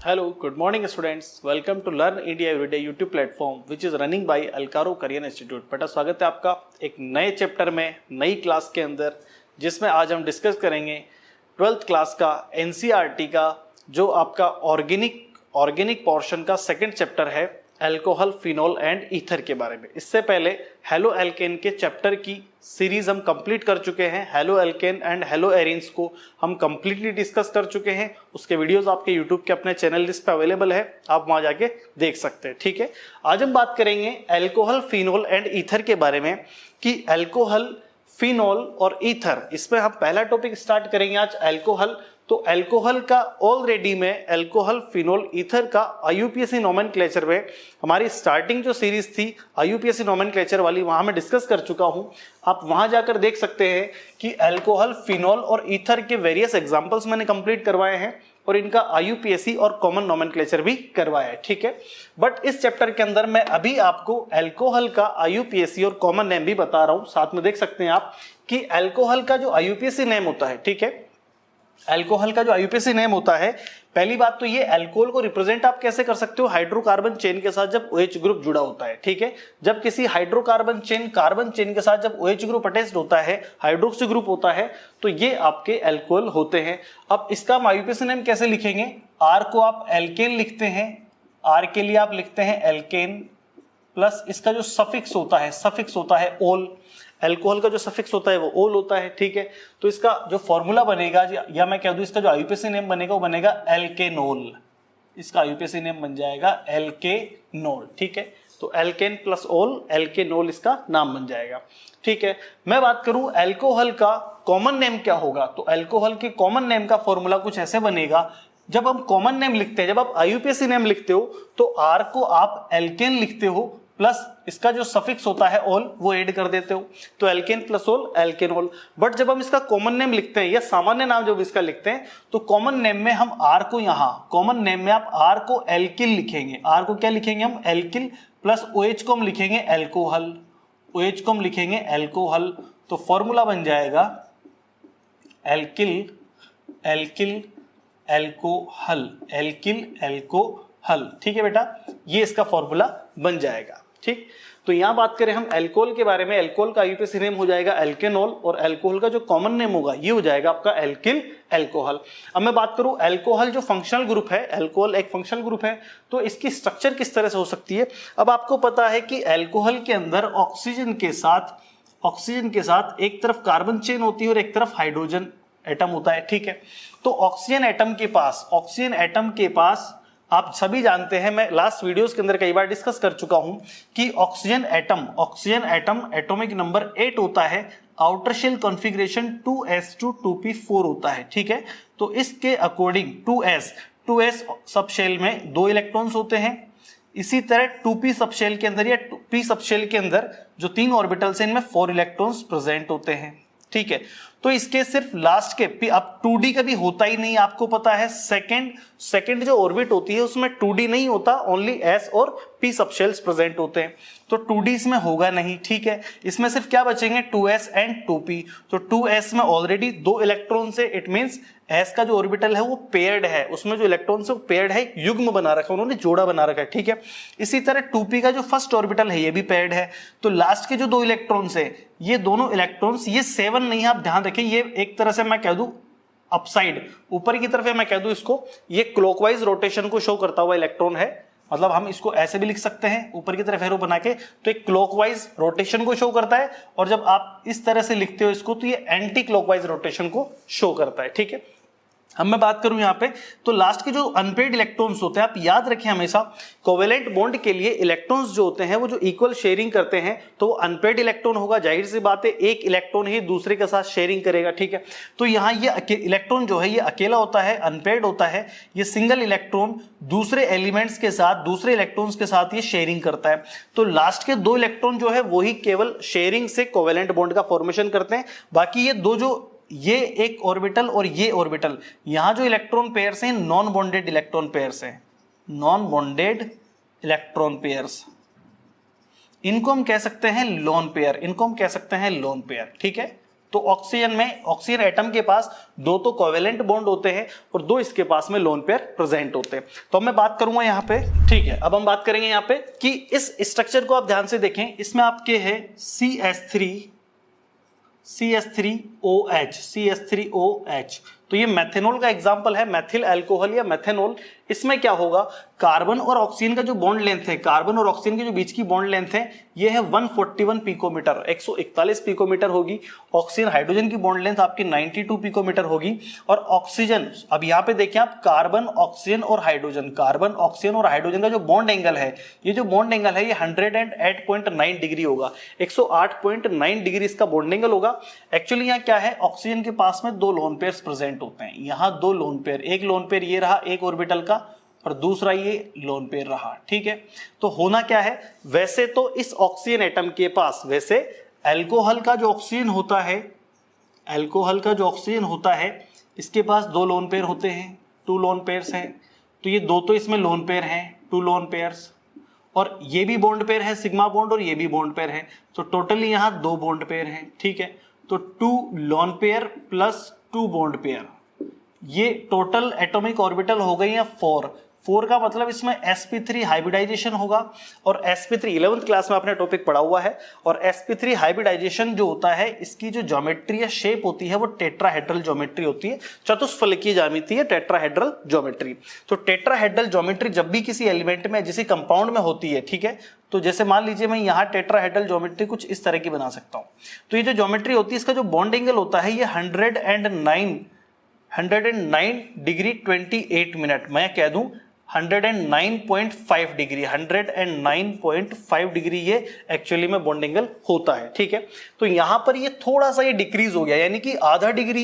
Hello, good morning students. Welcome to Learn India Everyday YouTube platform which is running by Alcaro Career Institute. बेटा स्वागत है आपका एक नए चैप्टर में नई क्लास के अंदर, जिसमें आज हम डिस्कस करेंगे 12th क्लास का NCERT का जो आपका ऑर्गेनिक पोर्शन का सेकंड चैप्टर है अल्कोहल, फिनोल एंड ईथर के बारे में। इससे पहले हेलो एल्केन के चैप्टर की सीरीज हम कंप्लीट कर चुके हैं। Halo alkane and hello arenes को हम कंप्लीटली डिस्कस कर चुके हैं। उसके वीडियोस आपके यूट्यूब के अपने चैनल लिस्ट पे अवेलेबल है, आप वहां जाके देख सकते हैं। ठीक है, आज हम बात करेंगे अल्कोहल, फिनोल एंड ईथर के बारे में कि अल्कोहल, फिनोल और ईथर, इसमें हम पहला टॉपिक स्टार्ट करेंगे आज अल्कोहल। तो अल्कोहल का ऑलरेडी में अल्कोहल, फिनोल, ईथर का आईयूपीएससी नोमेनक्लेचर में हमारी स्टार्टिंग जो सीरीज थी आईयूपीएससी नोमेनक्लेचर वाली, वहां मैं डिस्कस कर चुका हूं। आप वहां जाकर देख सकते हैं कि अल्कोहल, फिनोल और ईथर के वेरियस एग्जांपल्स मैंने कंप्लीट करवाए हैं और इनका आईयूपीएससी और कॉमन नोमेनक्लेचर भी करवाया है। ठीक है, बट इस चैप्टर के अंदर मैं अभी आपको अल्कोहल का आईयूपीएससी और कॉमन नेम भी बता रहा हूं। साथ में देख सकते हैं आप कि अल्कोहल का जो आईयूपीएससी नेम होता है, ठीक है, अल्कोहल का जो आईयूपीएससी नेम होता है, पहली बात तो ये अल्कोहल को रिप्रेजेंट आप कैसे कर सकते हो, हाइड्रोकार्बन चेन के साथ जब OH ग्रुप जुड़ा होता है। ठीक है, जब किसी हाइड्रोकार्बन चेन कार्बन चेन के साथ जब OH ग्रुप अटैच्ड होता है, हाइड्रोक्सी ग्रुप होता है, तो ये आपके अल्कोहल होते हैं। अब इसका हम आईयूपीएससी नेम कैसे लिखेंगे, R को आप एल्केन लिखते हैं, R के लिए आप लिखते हैं एल्केन, प्लस इसका जो सफिक्स होता है ओल। अल्कोहल का जो सफिक्स होता है वो ओल होता है। ठीक है, तो इसका जो फॉर्मूला बनेगा, या मैं कह दूं इसका जो आईयूपीएससी नेम बनेगा वो बनेगा एल्केनोल। इसका आईयूपीएससी नेम बन जाएगा एल्केनोल। ठीक है, तो एल्केन प्लस ओल, एल्केनोल इसका नाम बन जाएगा। ठीक है, मैं बात करूं अल्कोहल का कॉमन नेम क्या होगा, तो अल्कोहल के कॉमन नेम का फॉर्मूला कुछ ऐसे बनेगा। जब हम कॉमन नेम लिखते हैं, जब आप आईयूपीएससी नेम लिखते हो तो R को आप एल्केन लिखते हो, प्लस इसका जो सफिक्स होता है ओल वो ऐड कर देते हो, तो एल्केन प्लस ओल, एल्केनोल। बट जब हम इसका कॉमन नेम लिखते हैं या सामान्य नाम जब इसका लिखते हैं, तो कॉमन नेम में हम R को, यहां कॉमन नेम में आप R को एल्किल लिखेंगे। R को क्या लिखेंगे हम, एल्किल, प्लस OH को हम लिखेंगे एल्कोहल, OH को हम लिखेंगे एल्कोहल। तो फॉर्मूला बन जाएगा alkyl, alkyl, alcohol, alkyl, alcohol. ठीक है बेटा, ये इसका फॉर्मूला बन जाएगा। ठीक, तो यहां बात करें हम अल्कोहल के बारे में, अल्कोहल का आईयूपीएससी नेम हो जाएगा एल्केनोल और अल्कोहल का जो कॉमन नेम होगा ये हो जाएगा आपका एल्किल, एल्कोहल। अब मैं बात करूं अल्कोहल जो फंक्शनल ग्रुप है, अल्कोहल एक फंक्शनल ग्रुप है, तो इसकी स्ट्रक्चर किस तरह से हो सकती है। अब आपको पता है कि अल्कोहल के अंदर ऑक्सीजन के साथ एक तरफ कार्बन चेन होती है और एक तरफ हाइड्रोजन एटम होता है। ठीक है, तो ऑक्सीजन एटम के पास आप सभी जानते हैं, मैं लास्ट वीडियोस के अंदर कई बार डिस्कस कर चुका हूं कि ऑक्सीजन एटम एटॉमिक नंबर 8 होता है, outer shell configuration 2s2 2p4 होता है। ठीक है, तो इसके अकॉर्डिंग 2s सब शेल में 2 इलेक्ट्रॉन्स होते हैं। इसी तरह 2p सब शेल के अंदर या p सब शेल के अंदर जो 3 ऑर्बिटल्स हैं इनमें 4 इलेक्ट्रॉन्स प्रेजेंट होते हैं। ठीक है, तो इसके सिर्फ लास्ट के अब 2d कभी होता ही नहीं, आपको पता है। सेकंड जो ऑर्बिट होती है उसमें 2d नहीं होता, ओनली s और p सबशेल्स प्रेजेंट होते हैं, तो 2d इसमें होगा नहीं। ठीक है, इसमें सिर्फ क्या बचेंगे, 2s एंड 2p। तो 2s में ऑलरेडी 2 इलेक्ट्रॉन से, इट मींस s का जो ऑर्बिटल है वो पेयर्ड है, उसमें जो इलेक्ट्रॉन है वो पेयर्ड है, युग्म बना रखा है, उन्होंने जोड़ा बना रखा है। ठीक है, इसी तरह 2p का जो फर्स्ट ऑर्बिटल है ये भी पेयर्ड है, तो लास्ट के जो 2 इलेक्ट्रॉन्स है, ये दोनों इलेक्ट्रॉन्स, ये 7 नहीं है, आप ध्यान रखें, ये एक तरह से मैं कह दूं अपसाइड, ऊपर की तरफ है, मैं कह दूं इसको, ये क्लॉकवाइज रोटेशन को शो करता हुआ इलेक्ट्रॉन है। मतलब हम इसको ऐसे भी लिख सकते हैं, ऊपर की तरफ एरो बना के, तो एक क्लॉकवाइज रोटेशन को शो करता है, और जब आप इस तरह से लिखते हो इसको, तो ये एंटी क्लॉकवाइज रोटेशन को शो करता है। ठीक है, अब मैं बात करूं यहां पे, तो लास्ट के जो अनपेयर्ड इलेक्ट्रॉन्स होते हैं, आप याद रखें हमेशा कोवेलेंट बॉन्ड के लिए इलेक्ट्रॉन्स जो होते हैं वो जो इक्वल शेयरिंग करते हैं, तो अनपेयर्ड इलेक्ट्रॉन होगा, जाहिर सी बात है, एक इलेक्ट्रॉन ही दूसरे के साथ शेयरिंग करेगा। ठीक है, तो यहाँ ये इलेक्ट्रॉन जो है ये अकेला होता है, अनपेयर्ड होता है, ये सिंगल इलेक्ट्रॉन दूसरे एलिमेंट्स के साथ, दूसरे इलेक्ट्रॉन्स के साथ ये शेयरिंग करता है। तो लास्ट के 2 इलेक्ट्रॉन जो है वही केवल शेयरिंग से कोवेलेंट बॉन्ड का फॉर्मेशन करते हैं, बाकी ये दो, जो ये एक ऑर्बिटल और ये ऑर्बिटल, यहां जो इलेक्ट्रॉन पेयर्स हैं नॉन बॉन्डेड इलेक्ट्रॉन पेयर्स हैं, नॉन बॉन्डेड इलेक्ट्रॉन पेयर्स, इनको हम कह सकते हैं लोन पेयर, इनको हम कह सकते हैं लोन पेयर। ठीक है, तो ऑक्सीजन में, ऑक्सीजन एटम के पास दो तो कोवेलेंट बॉन्ड होते हैं और दो इसके पास में लोन पेयर प्रेजेंट होते हैं। तो मैं बात करूंगा यहाँ पे, ठीक है। अब हम बात करेंगे यहाँ पे कि इस स्ट्रक्चर को आप ध्यान से देखें, इसमें आपके है CH3OH। तो ये मेथेनॉल का एग्जांपल है, मेथिल अल्कोहल या मेथेनॉल। इसमें क्या होगा, कार्बन और ऑक्सीजन का जो बॉन्ड लेंथ है, कार्बन और ऑक्सीजन के जो बीच की बॉन्ड लेंथ है, ये है 141 पिकोमीटर, 141 पिकोमीटर होगी। ऑक्सीजन हाइड्रोजन की बॉन्ड लेंथ आपकी 92 पिकोमीटर होगी। और ऑक्सीजन, अब यहाँ पे देखिए आप, कार्बन ऑक्सीजन और हाइड्रोजन, कार्बन ऑक्सीजन और हाइड्रोजन का जो बॉन्ड एंगल है, ये जो बॉन्ड एंगल है ये 108.9 डिग्री होगा, 108.9 डिग्री इसका बॉन्ड एंगल होगा। एक्चुअली यहाँ क्या है, ऑक्सीजन के पास में दो लोन पेयर्स प्रेजेंट होते हैं, यहाँ दो लोन पेयर, एक लोन पेयर ये रहा एक ऑर्बिटल का और दूसरा ये लोन पेयर रहा, ठीक है। तो होना क्या है, वैसे तो इस ऑक्सीजन एटम के पास, वैसे अल्कोहल का जो ऑक्सीजन होता है, अल्कोहल का जो ऑक्सीजन होता है, इसके पास दो लोन पेयर होते हैं, 2 लोन पेयर्स हैं। तो ये दो तो इसमें लोन पेयर हैं, 2 लोन पेयर्स, और ये भी बॉन्ड पेयर है सिग्मा बॉन्ड और ये भी बॉन्ड पेयर है। तो टोटली यहाँ 2 बॉन्ड पेयर हैं, ठीक है। तो 2 lone pair plus 2 bond pair, ये टोटल एटॉमिक ऑर्बिटल हो गई है 4 का मतलब इसमें sp3 हाइब्रिडाइजेशन होगा। और sp3 11th क्लास में आपने टॉपिक पढ़ा हुआ है। और sp3 हाइब्रिडाइजेशन जो होता है, इसकी जो ज्योमेट्री या शेप होती है वो टेट्राहेड्रल ज्योमेट्री होती है, चतुष्फलकीय ज्यामिति है टेट्राहेड्रल ज्योमेट्री। तो टेट्राहेड्रल ज्योमेट्री जब भी किसी एलिमेंट में, जिसी कंपाउंड में होती है, ठीक है, तो जैसे मान लीजिए मैं यहाँ टेट्राहेड्रल ज्योमेट्री कुछ इस तरह की बना सकता हूँ। तो ये जो ज्योमेट्री होती है, इसका जो बॉन्ड एंगल होता है ये 109 डिग्री 28 मिनट, मैं कह दूं 109.5 डिग्री, 109.5 डिग्री ये एक्चुअली में बॉन्ड एंगल होता है, ठीक है। तो यहां पर ये थोड़ा सा ये डिक्रीज हो गया, यानी कि आधा डिग्री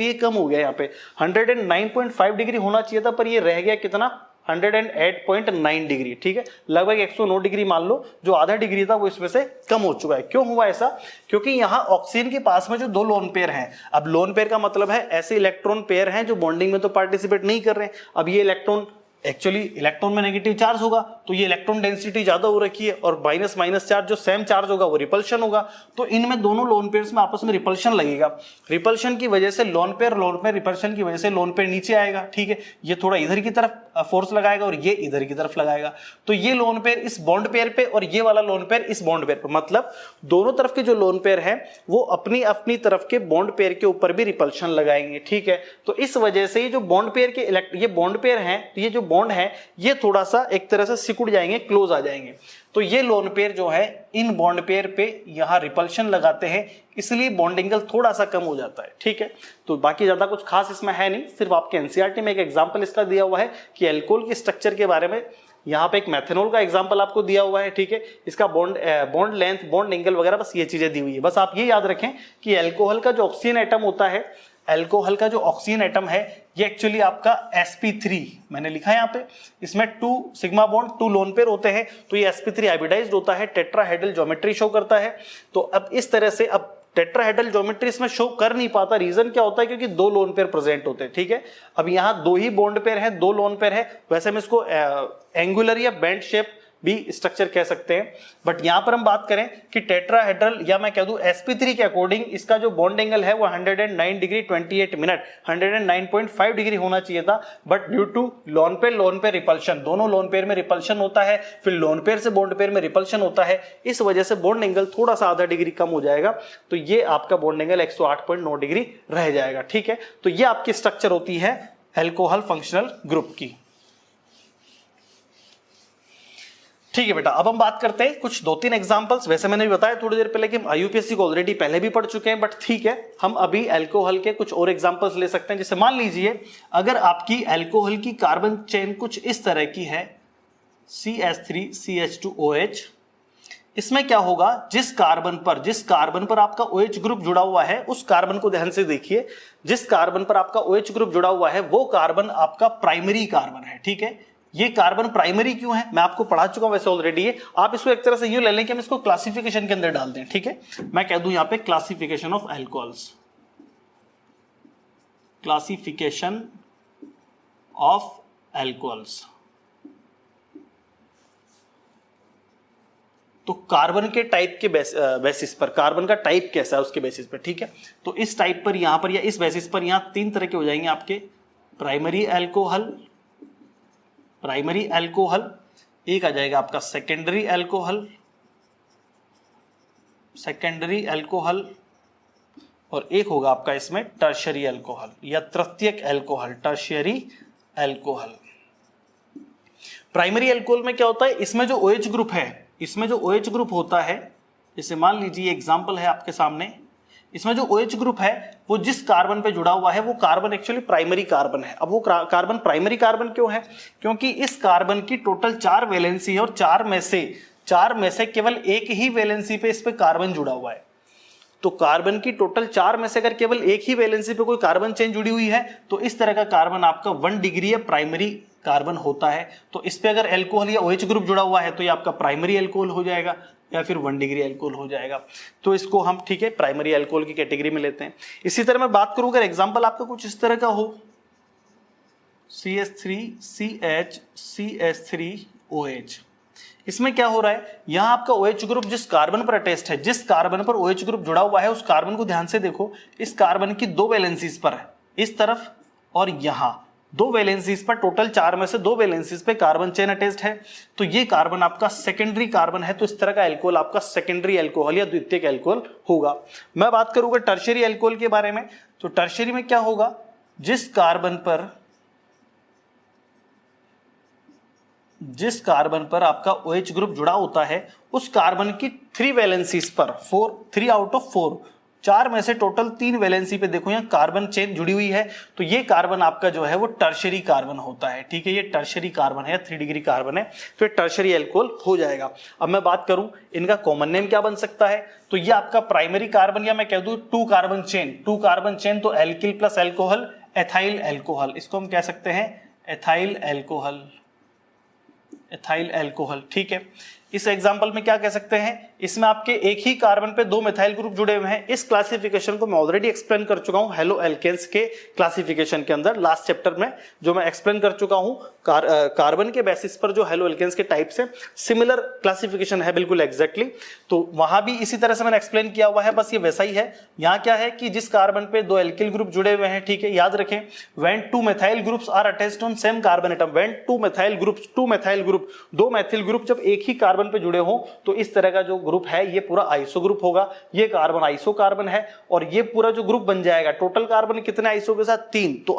ये कम हो गया। यहाँ पे 109.5 डिग्री होना चाहिए था, पर ये रह गया कितना, 108.9 डिग्री, ठीक है। लगभग 109 डिग्री मान लो, जो आधा डिग्री था वो इसमें से कम हो चुका है। क्यों हुआ ऐसा, क्योंकि यहाँ ऑक्सीजन के पास में जो 2 लोन पेयर हैं, अब लोन पेयर का मतलब है ऐसे इलेक्ट्रॉन पेयर हैं जो बॉन्डिंग में तो पार्टिसिपेट नहीं कर रहे हैं। अब ये इलेक्ट्रॉन, एक्चुअली इलेक्ट्रॉन में नेगेटिव चार्ज होगा, तो ये इलेक्ट्रॉन डेंसिटी ज्यादा हो रखी है, और माइनस माइनस चार्ज जो सेम चार्ज होगा वो रिपल्शन होगा। तो इनमें दोनों लोन पेयर्स में आपस में रिपल्शन लगेगा। रिपल्शन की वजह से लोन पेयर रिपल्शन की वजह से लोन पेयर नीचे आएगा, ठीक है। ये थोड़ा इधर की तरफ फोर्स लगाएगा और ये इधर की तरफ लगाएगा। तो ये लोन पेयर इस बॉन्ड पेयर पे और ये वाला लोन पेयर इस बॉन्ड पेयर पे, मतलब दोनों तरफ के जो लोन पेयर है वो अपनी अपनी तरफ के बॉन्ड पेयर के ऊपर भी रिपल्शन लगाएंगे, ठीक है। तो इस वजह से ये जो बॉन्ड पेयर के ये बॉन्ड पेयर हैं, तो ये जो बॉन्ड है ये थोड़ा सा एक तरह से सिकुड़ जाएंगे, क्लोज आ जाएंगे। तो ये लोन पेयर जो है इन बॉन्ड पेयर पे यहां रिपल्शन लगाते हैं, इसलिए बॉन्ड एंगल थोड़ा सा कम हो जाता है, ठीक है। तो बाकी ज्यादा कुछ खास इसमें है नहीं, सिर्फ आपके एनसीईआरटी में एक एग्जांपल इसका दिया हुआ है कि अल्कोहल के स्ट्रक्चर के बारे में। यहाँ पे एक मेथनॉल का एग्जांपल आपको दिया हुआ है, ठीक है। इसका बॉन्ड लेंथ, बॉन्ड एंगल वगैरह बस ये चीजें दी हुई है। बस आप ये याद रखें कि अल्कोहल का जो ऑक्सीजन एटम होता है, अल्कोहल का जो ऑक्सीजन एटम है ये एक्चुअली आपका sp3 मैंने लिखा है यहाँ पे, इसमें 2 सिग्मा बॉन्ड 2 लोन पेयर होते हैं। तो ये sp3 हाइब्रिडाइज्ड होता है, टेट्राहेड्रल ज्योमेट्री शो करता है। तो अब इस तरह से, अब टेट्राहेड्रल ज्योमेट्री इसमें शो कर नहीं पाता, रीजन क्या होता है, क्योंकि 2 लोन पेयर प्रेजेंट होते हैं, ठीक है। अब यहाँ 2 ही बॉन्ड पेयर है, 2 लोन पेयर है। वैसे हम इसको एंगुलर या बेंड शेप भी स्ट्रक्चर कह सकते हैं, बट यहां पर हम बात करें कि टेट्राहेड्रल या मैं कह दूं sp3 के अकॉर्डिंग इसका जो बॉन्ड एंगल है वो 109 डिग्री 28 मिनट 109.5 डिग्री होना चाहिए था। But due to lone pair repulsion, दोनों लोन पेयर में रिपल्शन होता है, फिर लोन पेयर से बॉन्ड पेयर में रिपल्शन होता है, इस वजह से बॉन्ड एंगल थोड़ा सा आधा डिग्री कम हो जाएगा। तो ये आपका बॉन्ड एंगल 108.9 डिग्री रह जाएगा, ठीक है। तो ये आपकी स्ट्रक्चर होती है अल्कोहल फंक्शनल ग्रुप की, ठीक है बेटा। अब हम बात करते हैं कुछ 2-3 एग्जांपल्स। वैसे मैंने भी बताया थोड़ी देर पहले कि हम आईयूपीएससी को ऑलरेडी पहले भी पढ़ चुके हैं, बट ठीक है, हम अभी अल्कोहल के कुछ और एग्जांपल्स ले सकते हैं। जैसे मान लीजिए अगर आपकी अल्कोहल की कार्बन चेन कुछ इस तरह की है, CH3CH2OH, इसमें क्या होगा, जिस कार्बन पर आपका OH ग्रुप जुड़ा हुआ है, उस कार्बन को ध्यान से देखिए, जिस कार्बन पर आपका OH ग्रुप जुड़ा हुआ है वो कार्बन आपका प्राइमरी कार्बन है, ठीक है। ये कार्बन प्राइमरी क्यों है, मैं आपको पढ़ा चुका हूं वैसे ऑलरेडी है। आप इसको एक तरह से यूं ले लें कि हम इसको क्लासिफिकेशन के अंदर डाल दें, ठीक है। मैं कह दूं यहां पे classification of alcohols, classification of alcohols, तो कार्बन के टाइप के बेसिस पर, कार्बन का टाइप कैसा है उसके बेसिस पर, ठीक है। तो इस टाइप पर यहाँ पर या इस बेसिस पर यहाँ 3 तरह के हो जाएंगे आपके प्राइमरी अल्कोहल, एक आ जाएगा आपका सेकेंडरी अल्कोहल, और एक होगा आपका इसमें टर्शियरी अल्कोहल या तृतीयक alcohol, tertiary alcohol. Primary alcohol में क्या होता है, इसमें जो OH ग्रुप है, इसमें जो OH ग्रुप होता है, जैसे मान लीजिए एग्जांपल है आपके सामने, इसमें जो OH ग्रुप है वो जिस कार्बन पे जुड़ा हुआ है वो कार्बन एक्चुअली प्राइमरी कार्बन है। अब वो कार्बन प्राइमरी कार्बन क्यों है, क्योंकि इस कार्बन की टोटल 4 वैलेंसी है और 4 में से केवल एक ही वैलेंसी पे इस पे कार्बन जुड़ा हुआ है। तो कार्बन की टोटल 4 में से अगर केवल एक ही वैलेंसी पे कोई कार्बन चेन जुड़ी हुई है तो इस तरह का कार्बन आपका 1 डिग्री या प्राइमरी कार्बन होता है। तो इस पे अगर अल्कोहल या OH ग्रुप जुड़ा हुआ है तो ये आपका प्राइमरी अल्कोहल हो जाएगा या फिर 1 डिग्री अल्कोहल हो जाएगा। तो इसको हम, ठीक है, प्राइमरी अल्कोहल की कैटेगरी में लेते हैं। इसी तरह मैं बात करूं, अगर एग्जांपल आपका कुछ इस तरह का हो, CH3CH3OH, इसमें क्या हो रहा है, यहां आपका OH ग्रुप जिस कार्बन पर अटैच्ड है, जिस कार्बन पर OH ग्रुप जुड़ा हुआ है उस कार्बन को ध्यान से देखो, इस कार्बन की 2 वैलेंसीज पर है, इस तरफ और यहां 2 वैलेंसीज पर, टोटल 4 में से 2 वैलेंसीज पे कार्बन चेन अटैच्ड है। तो ये कार्बन आपका सेकेंडरी कार्बन है। तो इस तरह का अल्कोहल आपका सेकेंडरी अल्कोहल या द्वितीयक अल्कोहल होगा। मैं बात करूंगा टर्शियरी अल्कोहल के बारे में, तो टर्शियरी में क्या होगा, जिस कार्बन पर आपका OH ग्रुप जुड़ा होता है उस कार्बन की 3 वैलेंसीज पर, 3 आउट ऑफ 4, 4 में से टोटल 3 वैलेंसी पे देखो यहाँ कार्बन चेन जुड़ी हुई है, तो ये कार्बन आपका जो है वो टर्शियरी कार्बन होता है, ठीक है। ये टर्शियरी कार्बन है, 3 डिग्री कार्बन है, तो ये टर्शियरी अल्कोहल हो जाएगा। अब मैं बात करूं इनका कॉमन नेम क्या बन सकता है, तो ये आपका प्राइमरी कार्बन, या मैं कह दूं 2 कार्बन चेन, तो alkyl plus alcohol, ethyl alcohol, इसको हम कह सकते हैं एथाइल अल्कोहल, ठीक है। इस एग्जांपल में क्या कह सकते हैं, इसमें आपके एक ही कार्बन पे 2 मिथाइल ग्रुप जुड़े हुए हैं। इस क्लासिफिकेशन को मैं ऑलरेडी एक्सप्लेन कर चुका हूं हेलो एल्केन्स के क्लासिफिकेशन के अंदर, लास्ट चैप्टर में जो मैं एक्सप्लेन कर चुका हूं। कार्बन के बेसिस पर जो हेलो एल्केन्स के टाइप से सिमिलर क्लासिफिकेशन है बिल्कुल एग्जैक्टली, तो वहां भी इसी तरह से मैंने एक्सप्लेन किया हुआ है, बस ये वैसा ही है। यहाँ क्या है कि जिस कार्बन पे 2 एल्किल ग्रुप जुड़े हुए हैं, ठीक है, याद रखें, when 2 methyl groups are attached on same carbon atom, when 2 methyl groups 2 methyl group जब एक ही कार्बन पे जुड़े हो तो इस तरह का जो ग्रुप है ये पूरा आइसो ग्रुप होगा। ये कार्बन आइसो कार्बन है और ये पूरा जो ग्रुप बन जाएगा, टोटल कार्बन कितने आइसो के साथ, 3, तो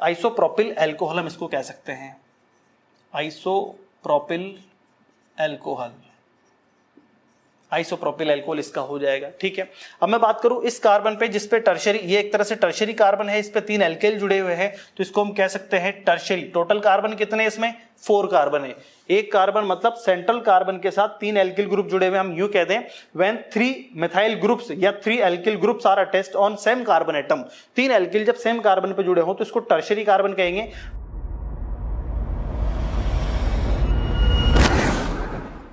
आइसोप्रोपिल अल्कोहल हम इसको कह सकते हैं, आइसोप्रोपिल अल्कोहल इसका हो जाएगा, ठीक है। अब मैं बात करूं इस कार्बन पे जिस पे टर्शियरी, ये एक तरह से टर्शियरी कार्बन है, इस पे 3 एल्केल जुड़े हुए हैं, तो इसको हम कह सकते हैं टर्शियरी। टोटल कार्बन कितने हैं इसमें, 4 कार्बन है। एक कार्बन मतलब सेंट्रल कार्बन के साथ 3 एल्किल ग्रुप जुड़े हुए, हम यूं कहते हैं व्हेन 3 मिथाइल ग्रुप्स या 3 alkyl groups are attached on same carbon atom. 3 alkyl जब सेम कार्बन पे जुड़े हो तो इसको टर्शियरी कार्बन कहेंगे।